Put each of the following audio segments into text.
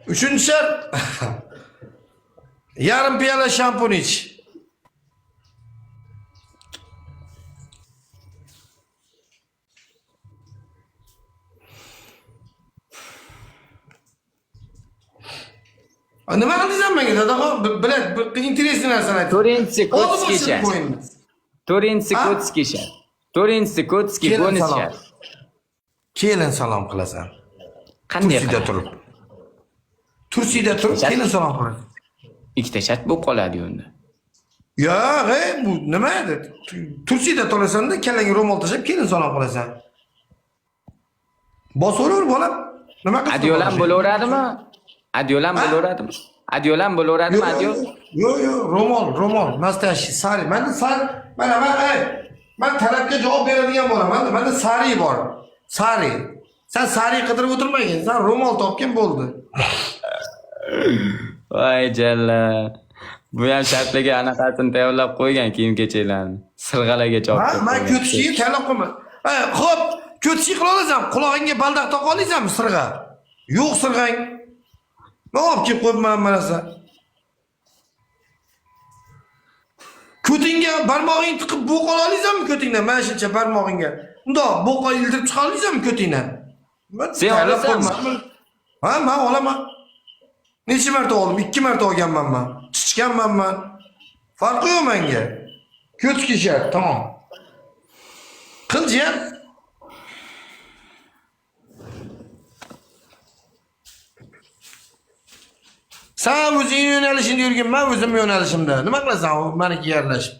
Üçüncü şart. Yarım piyala şampun iç. Nima qildingiz menga dadaxon? Bilad, interesli narsani ayting. To'rtinchi Oldi Kotskiy boshini shahar. qo'ying. To'rtinchi Ha? Kotskiy shahar. To'rtinchi Kotskiy Kelin bonus salom. shahar. Kelin salom qilasan. Qanday Tursida qiladi? turib. Tursida turib Shart. kelin salom qilasan. Ikkita shart bo'lib qoladi unda. Yo'q, bu nima edi? Tursida turasanda kallanga ro'mol tashab kelin salom qilasan. Bosaver bolam. Nima qilsan? Adyolam bo'laveradimi? Adyolam Ha? bo'laveradimi? Adyolam bo'laveradimi? Adyo? Yo'q, ro'mol. Nastashi sari. Menda sari, men talabga javob beradigan bo'laman. Menda sari bor. Sari. Sen sari qidirib o'tirmagin. Sen ro'mol topgan bo'ldi. Voy jalla. Bu ham shartlarga anaqasini tayyorlab qo'ygan kiyim-kechaklarni. Sirg'alarga chop. Ha, men ko'tishga tanlab qo'yman. Xo'p, ko'tishga qila olasan. Qulog'ingga baldoq taqa olaysanmi sirg'a? Yo'q sirg'ang. Men olib kelib qo'yibman mana sen. Ko'tingga barmog'ingni tiqib bo'q ola olasanmi ko'tingdan? Mana shuncha barmog'ingga. Bundoq bo'q ildirib chiqa olasanmi ko'tingdan? Sen olasanmi? Ha, men olaman. Necha marta oldim? 2 marta olganman men. Chichganman men. Farqi yo'q menga. Ko'tishga shart, tamom. Qiljiyan. Sen o'zing yo'nalishingda yurgin, men o'zim yo'nalishimda. Nima qilasan u meniki yarlashib?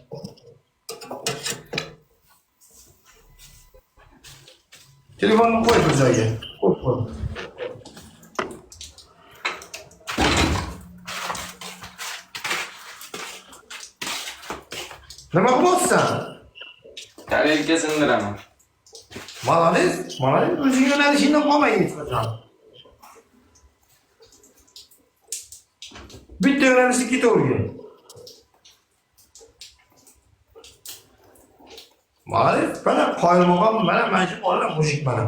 Telefonni qo'y bir joyga. Qo'y. Nima qilyapsan? Tarelga sindiraman. Malades. O'zing yo'nalishingdan qolmagin hech qachon. Bitta yo'nalishda ketavergin. Malades. Mana qoyilmaqom, mana shu bolalar mushuk mana.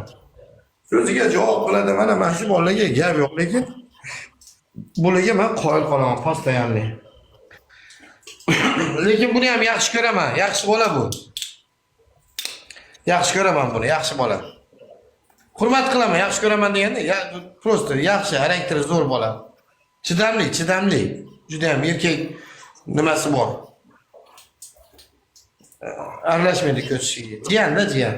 So'ziga javob qiladi, mana shu bolalarga gap yo'q, lekin bularga men qoyil qolaman, postoyanli. Lekin buni ham yaxshi ko'raman. Yaxshi bola bu. Yaxshi ko'raman buni, yaxshi bola. Hurmat qilaman, yaxshi ko'raman deganda, prosta yaxshi, xarakteri zo'r bola. Chidamli. Juda ham erkak nimasi bor. Aralashmaydi ko'chishiga. Jiyan.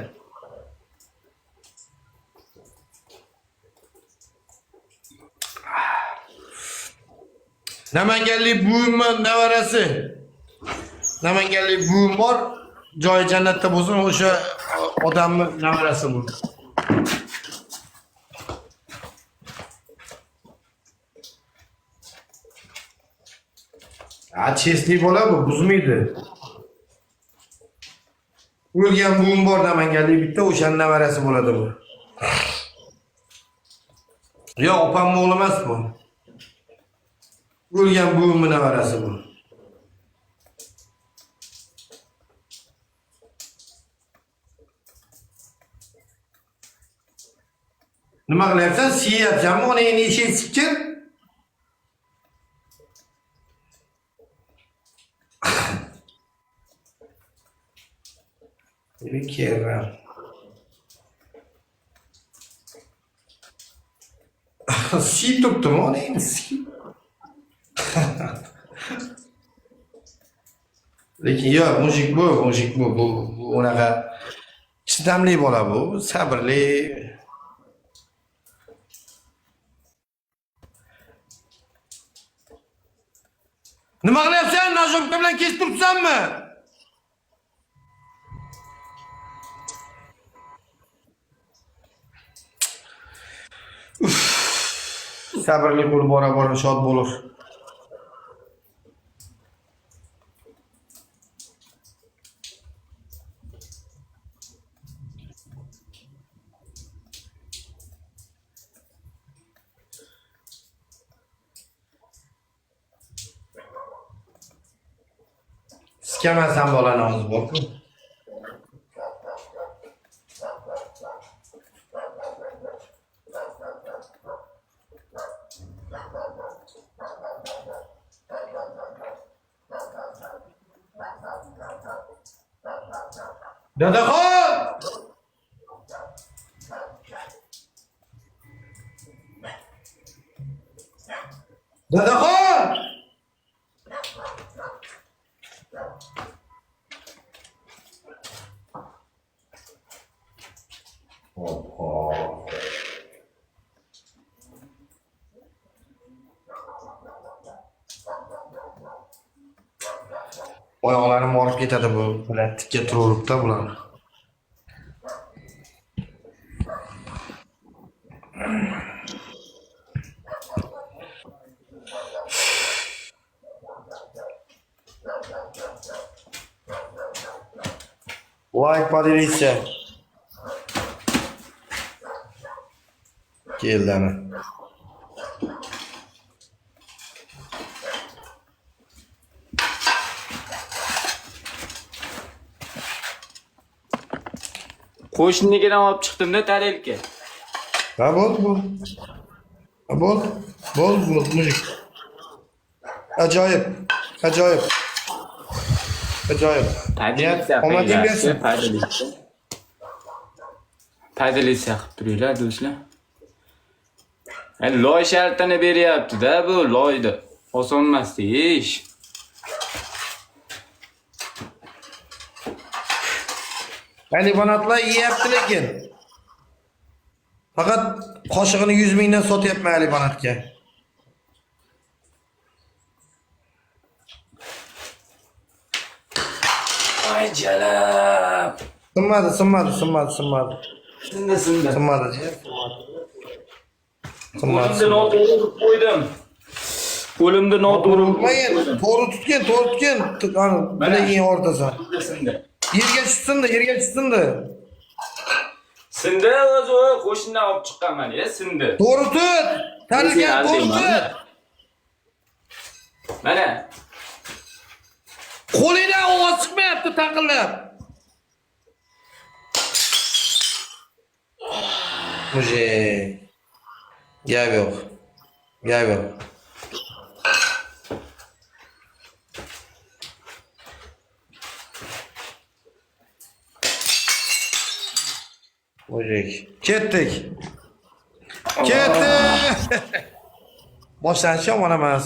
Namanganlik buvimman nevarasi. Namanganlik buvim bor. Joyi jannatda bo'lsin, o'sha odamni nevarasi bu. Chesli bola bu, buzmaydi. O'lgan buvim bor Namanganlik bitta, o'shaning nevarasi bo'ladi bu. Yo'q, opamning o'g'li emas bu. O'lgan buvimning nevarasi bu. Nima qilyapsan? Siyapsanmi? Onangni eshik sikir. Keram. Siyib turibdimi onangni? Lekin yo'q, mushuk bu unaqa chidamli bola bu, sabrli. Nima qilyapsan? Najobka bilan kesib turibsanmi? Sabrli bo'l, bora shod bo'lur. Sikamasan bolani hozir borku. Dadaxon! Dadaxon! Hoppa. Oyoqlarim og'rib ketadi bu. Bular tikka turaveribdi bular. Like поделиться. Keldi ana. Qo'shninikidan olib chiqdim-da tarelka. Ha bo'l. Ha bo'l. Bo'l mujik. Ajoyib. Ajoyib. Omading bersin. Padilitsiya qilib turinglar do'stlar. Loy shartini beryapti-da bu loyda. Oson emas ish. Hayvonotlar yeyapti lekin. Faqat qoshig'ini 100 mingdan sotyapman hayvonotga. Ay jalab. Sinmadi. Sindi. Sinmadi. Qo'limda noto'g'ri qo'ydim. Qo'limda noto'g'ri Qo'ymayin. To'g'ri tutgin. Ana, bilaging o'rtasan. Sindi. Yerga tushsindi. Sindi o'zi qo'shnidan olib chiqqanman, sindi. To'g'ri tut. Tarilgan to'g'ri tut. Mana. Qo'lingdan ovoz chiqmayapti taqillab. Mujik. Gap yo'q. Mujik. Ketdik. Boshlanishi yomon emas.